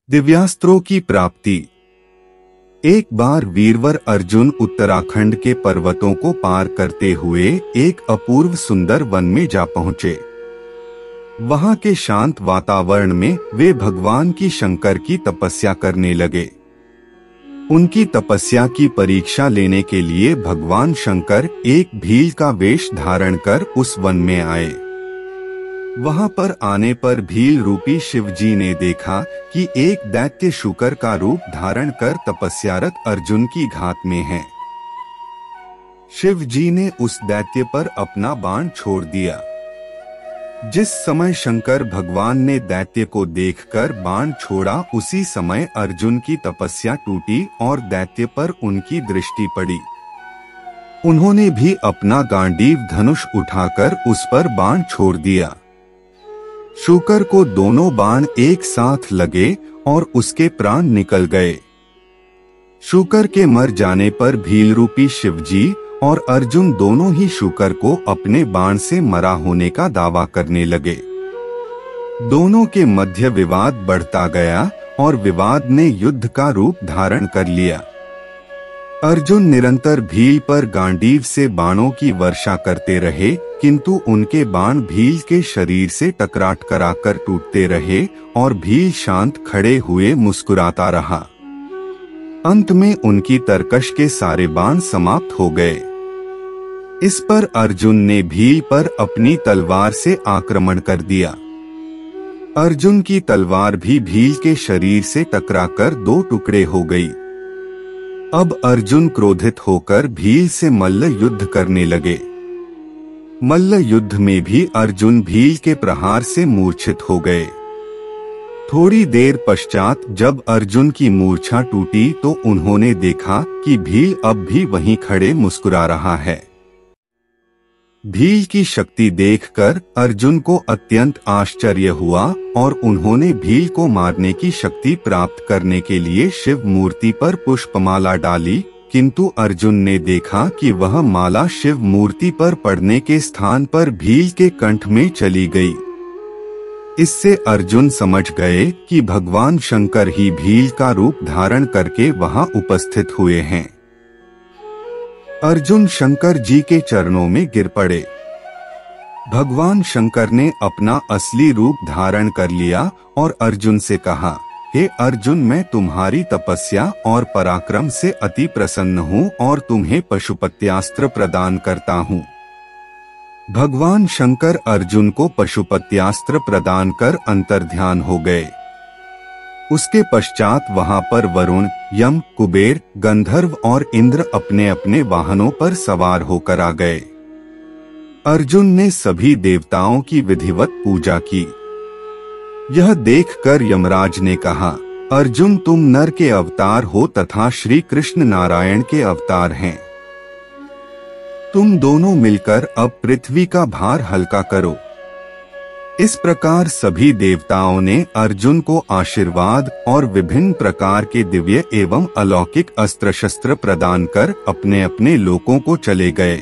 दिव्यास्त्रों की प्राप्ति। एक बार वीरवर अर्जुन उत्तराखंड के पर्वतों को पार करते हुए एक अपूर्व सुंदर वन में जा पहुंचे। वहां के शांत वातावरण में वे भगवान की शंकर की तपस्या करने लगे। उनकी तपस्या की परीक्षा लेने के लिए भगवान शंकर एक भील का वेश धारण कर उस वन में आए। वहां पर आने पर भील रूपी शिव जी ने देखा कि एक दैत्य शूकर का रूप धारण कर तपस्यारत अर्जुन की घात में है। शिव जी ने उस दैत्य पर अपना बाण छोड़ दिया। जिस समय शंकर भगवान ने दैत्य को देखकर बाण छोड़ा, उसी समय अर्जुन की तपस्या टूटी और दैत्य पर उनकी दृष्टि पड़ी। उन्होंने भी अपना गांडीव धनुष उठाकर उस पर बाण छोड़ दिया। शूकर को दोनों बाण एक साथ लगे और उसके प्राण निकल गए। शूकर के मर जाने पर भील रूपी शिवजी और अर्जुन दोनों ही शूकर को अपने बाण से मरा होने का दावा करने लगे। दोनों के मध्य विवाद बढ़ता गया और विवाद ने युद्ध का रूप धारण कर लिया। अर्जुन निरंतर भील पर गांडीव से बाणों की वर्षा करते रहे, किंतु उनके बाण भील के शरीर से टकराट कराकर टूटते रहे और भील शांत खड़े हुए मुस्कुराता रहा। अंत में उनकी तरकश के सारे बाण समाप्त हो गए। इस पर अर्जुन ने भील पर अपनी तलवार से आक्रमण कर दिया। अर्जुन की तलवार भी भील के शरीर से टकराकर दो टुकड़े हो गई। अब अर्जुन क्रोधित होकर भील से मल्ल युद्ध करने लगे। मल्ल युद्ध में भी अर्जुन भील के प्रहार से मूर्छित हो गए। थोड़ी देर पश्चात जब अर्जुन की मूर्छा टूटी तो उन्होंने देखा कि भील अब भी वहीं खड़े मुस्कुरा रहा है। भील की शक्ति देखकर अर्जुन को अत्यंत आश्चर्य हुआ और उन्होंने भील को मारने की शक्ति प्राप्त करने के लिए शिव मूर्ति पर पुष्पमाला डाली, किंतु अर्जुन ने देखा कि वह माला शिव मूर्ति पर पड़ने के स्थान पर भील के कंठ में चली गई। इससे अर्जुन समझ गए कि भगवान शंकर ही भील का रूप धारण करके वहां उपस्थित हुए हैं। अर्जुन शंकर जी के चरणों में गिर पड़े। भगवान शंकर ने अपना असली रूप धारण कर लिया और अर्जुन से कहा, हे अर्जुन, मैं तुम्हारी तपस्या और पराक्रम से अति प्रसन्न हूँ और तुम्हें पशुपत्यास्त्र प्रदान करता हूँ। भगवान शंकर अर्जुन को पशुपत्यास्त्र प्रदान कर अंतर्ध्यान हो गए। उसके पश्चात वहां पर वरुण, यम, कुबेर, गंधर्व और इंद्र अपने अपने वाहनों पर सवार होकर आ गए। अर्जुन ने सभी देवताओं की विधिवत पूजा की। यह देखकर यमराज ने कहा, अर्जुन, तुम नर के अवतार हो तथा श्री कृष्ण नारायण के अवतार हैं। तुम दोनों मिलकर अब पृथ्वी का भार हल्का करो। इस प्रकार सभी देवताओं ने अर्जुन को आशीर्वाद और विभिन्न प्रकार के दिव्य एवं अलौकिक अस्त्र शस्त्र प्रदान कर अपने अपने लोकों को चले गए।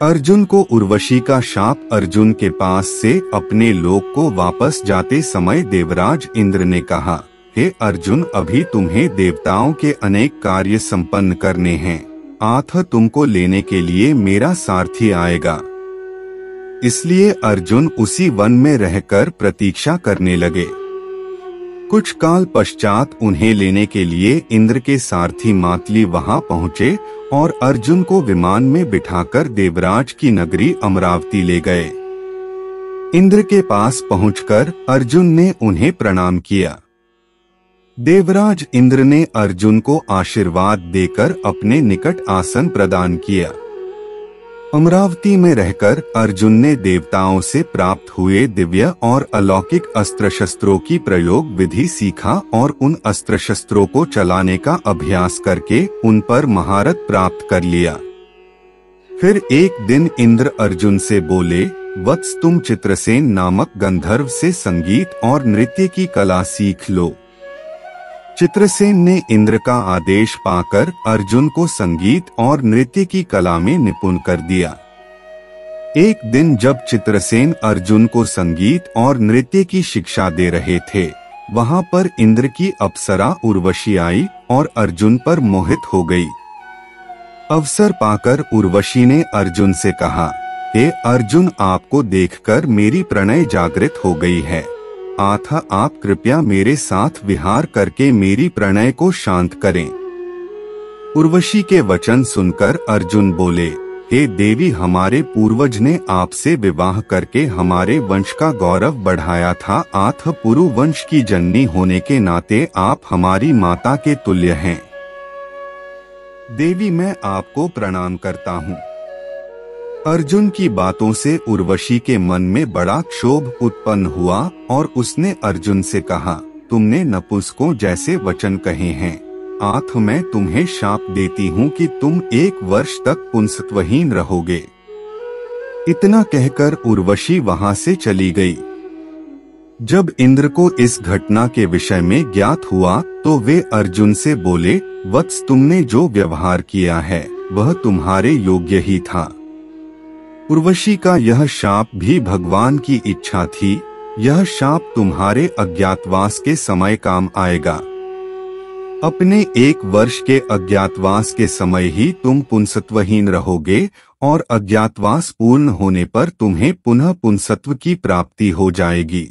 अर्जुन को उर्वशी का शाप अर्जुन के पास से अपने लोक को वापस जाते समय देवराज इंद्र ने कहा, हे अर्जुन, अभी तुम्हें देवताओं के अनेक कार्य संपन्न करने हैं। आथ तुमको लेने के लिए मेरा सारथी आएगा। इसलिए अर्जुन उसी वन में रहकर प्रतीक्षा करने लगे। कुछ काल पश्चात उन्हें लेने के लिए इंद्र के सारथी मातली वहां पहुंचे और अर्जुन को विमान में बिठाकर देवराज की नगरी अमरावती ले गए। इंद्र के पास पहुंचकर अर्जुन ने उन्हें प्रणाम किया। देवराज इंद्र ने अर्जुन को आशीर्वाद देकर अपने निकट आसन प्रदान किया। अमरावती में रहकर अर्जुन ने देवताओं से प्राप्त हुए दिव्य और अलौकिक अस्त्र शस्त्रों की प्रयोग विधि सीखा और उन अस्त्र शस्त्रों को चलाने का अभ्यास करके उन पर महारत प्राप्त कर लिया। फिर एक दिन इंद्र अर्जुन से बोले, वत्स, तुम चित्रसेन नामक गंधर्व से संगीत और नृत्य की कला सीख लो। चित्रसेन ने इंद्र का आदेश पाकर अर्जुन को संगीत और नृत्य की कला में निपुण कर दिया। एक दिन जब चित्रसेन अर्जुन को संगीत और नृत्य की शिक्षा दे रहे थे, वहां पर इंद्र की अप्सरा उर्वशी आई और अर्जुन पर मोहित हो गई। अवसर पाकर उर्वशी ने अर्जुन से कहा, हे अर्जुन, आपको देखकर मेरी प्रणय जागृत हो गई है, अतः आप कृपया मेरे साथ विहार करके मेरी प्रणय को शांत करें। उर्वशी के वचन सुनकर अर्जुन बोले, हे देवी, हमारे पूर्वज ने आपसे विवाह करके हमारे वंश का गौरव बढ़ाया था, अतः पुरु वंश की जननी होने के नाते आप हमारी माता के तुल्य हैं। देवी, मैं आपको प्रणाम करता हूँ। अर्जुन की बातों से उर्वशी के मन में बड़ा क्षोभ उत्पन्न हुआ और उसने अर्जुन से कहा, तुमने नपुंसकों जैसे वचन कहे हैं, अतः मैं तुम्हें शाप देती हूँ कि तुम 1 वर्ष तक पुंसत्वहीन रहोगे। इतना कहकर उर्वशी वहां से चली गई। जब इंद्र को इस घटना के विषय में ज्ञात हुआ तो वे अर्जुन से बोले, वत्स, तुमने जो व्यवहार किया है वह तुम्हारे योग्य ही था। उर्वशी का यह शाप भी भगवान की इच्छा थी। यह शाप तुम्हारे अज्ञातवास के समय काम आएगा। अपने 1 वर्ष के अज्ञातवास के समय ही तुम पुंसत्वहीन रहोगे और अज्ञातवास पूर्ण होने पर तुम्हें पुनः पुंसत्व की प्राप्ति हो जाएगी।